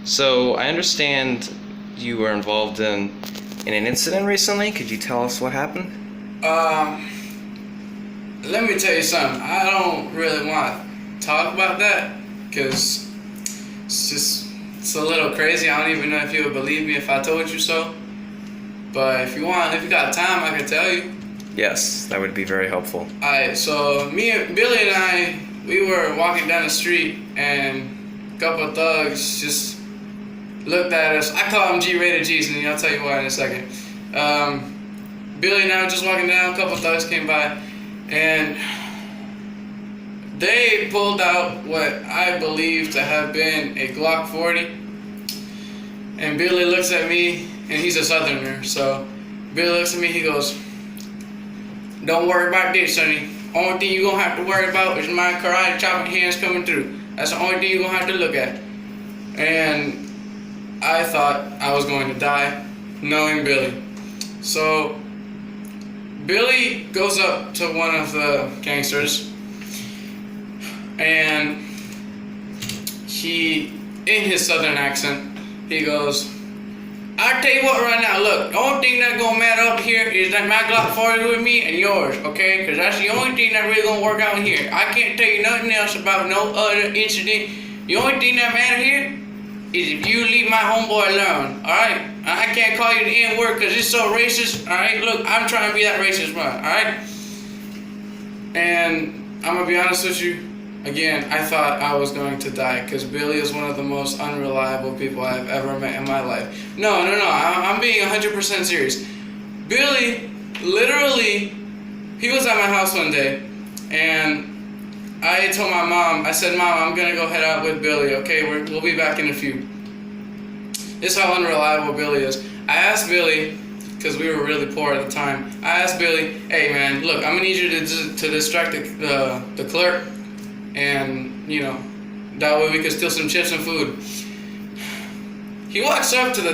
So I understand you were involved in an incident recently. Could you tell us what happened? Let me tell you something. I don't really want to talk about that because it's a little crazy. I don't even know if you would believe me if I told you so. But if you got time, I can tell you. Yes, that would be very helpful. Alright, so Billy and I, we were walking down the street and a couple of thugs just looked at us. I call them G-rated G's, and I'll tell you why in a second. Billy and I were just walking down, a couple of thugs came by, and they pulled out what I believe to have been a Glock 40. And Billy looks at me, and he's a Southerner, so Billy looks at me, he goes, "Don't worry about this, sonny. Only thing you're gonna have to worry about is my karate chopping hands coming through. That's the only thing you're gonna have to look at." And I thought I was going to die, knowing Billy. So Billy goes up to one of the gangsters, and he, in his southern accent, he goes, "I'll tell you what right now, look, the only thing that's gonna matter up here is that my Glock 40 with me and yours, okay? Because that's the only thing that really gonna work out here. I can't tell you nothing else about no other incident. The only thing that matters here is if you leave my homeboy alone, alright? I can't call you the N-word because it's so racist, alright? Look, I'm trying to be that racist one, alright?" And I'm gonna be honest with you, again, I thought I was going to die because Billy is one of the most unreliable people I've ever met in my life. No, I'm being 100% serious. Billy, literally, he was at my house one day, and I told my mom, I said, "Mom, I'm gonna go head out with Billy, okay? We'll be back in a few." This is how unreliable Billy is. I asked Billy, because we were really poor at the time, I asked Billy, "Hey man, look, I'm gonna need you to distract the clerk, and that way we can steal some chips and food." He walks up to the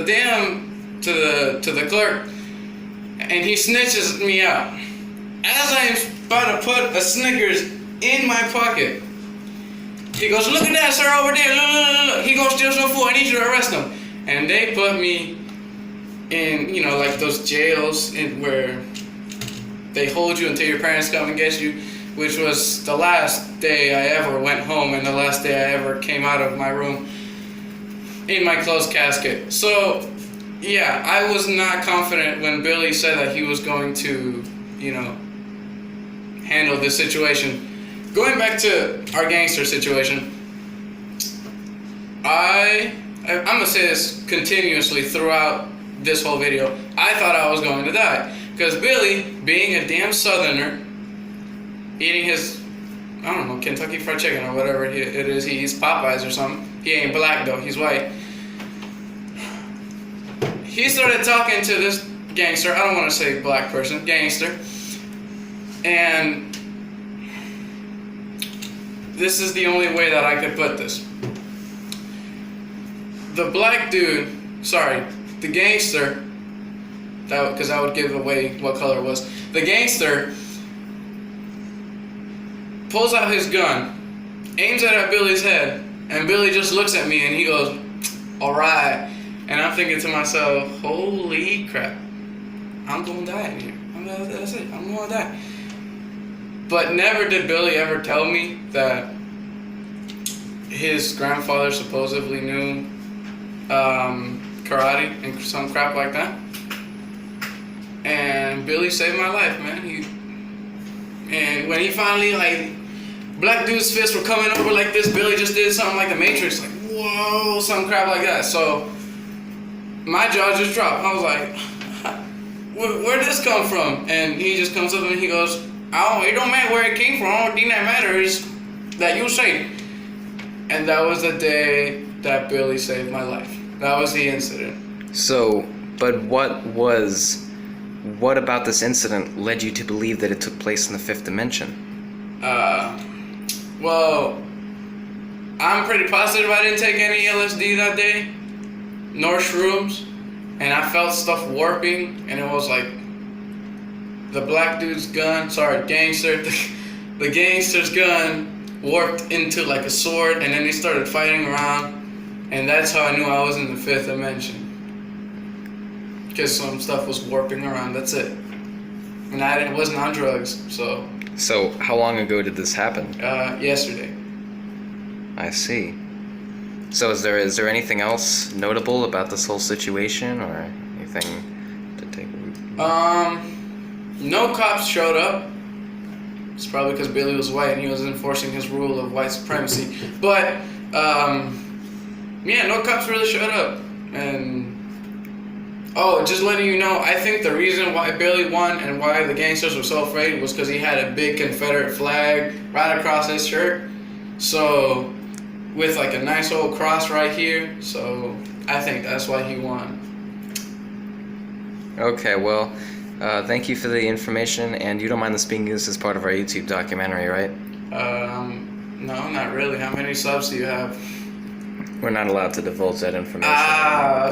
to the clerk, and he snitches me out. As I'm about to put a Snickers in my pocket, he goes, "Look at that, sir, over there. Look. He gonna steal some food. I need you to arrest him." And they put me in, like those jails where they hold you until your parents come and get you, which was the last day I ever went home and the last day I ever came out of my room in my closed casket. So, yeah, I was not confident when Billy said that he was going to, handle this situation. Going back to our gangster situation, I'm gonna say this continuously throughout this whole video. I thought I was going to die because Billy, being a damn Southerner, eating his, I don't know, Kentucky Fried Chicken or whatever it is, he eats Popeyes or something. He ain't black though, he's white. He started talking to this gangster, I don't want to say black person, gangster, and this is the only way that I could put this. The black dude, the gangster, because that would give away what color it was. The gangster pulls out his gun, aims it at Billy's head, and Billy just looks at me and he goes, "Alright." And I'm thinking to myself, holy crap, I'm gonna die in here. That's it, I'm gonna die. But never did Billy ever tell me that his grandfather supposedly knew karate and some crap like that. And Billy saved my life, man. And when he finally, black dude's fists were coming over like this, Billy just did something like the Matrix, like, whoa, some crap like that. So my jaw just dropped. I was like, where'd this come from? And he just comes up and he goes, "It don't matter where it came from. The only thing that matters is that you saved." And that was the day that Billy saved my life. That was the incident. So, but what about this incident led you to believe that it took place in the fifth dimension? Well, I'm pretty positive I didn't take any LSD that day, nor shrooms, and I felt stuff warping, and it was like the black dude's gun, the gangster's gun warped into like a sword, and then they started fighting around, And that's how I knew I was in the fifth dimension. Because some stuff was warping around, that's it. And I wasn't on drugs, so... So, how long ago did this happen? Yesterday. I see. So is there anything else notable about this whole situation, or anything to take? No cops showed up. It's probably because Billy was white and he was enforcing his rule of white supremacy. But yeah, no cops really showed up. And just letting you know, I think the reason why Billy won and why the gangsters were so afraid was because he had a big Confederate flag right across his shirt. So, with like a nice old cross right here. So, I think that's why he won. Okay, well, thank you for the information, and you don't mind this being used as part of our YouTube documentary, right? No, not really. How many subs do you have? We're not allowed to divulge that information.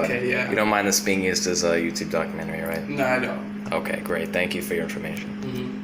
Okay, yeah. You don't mind this being used as a YouTube documentary, right? No, I don't. Okay, great. Thank you for your information. Mm-hmm.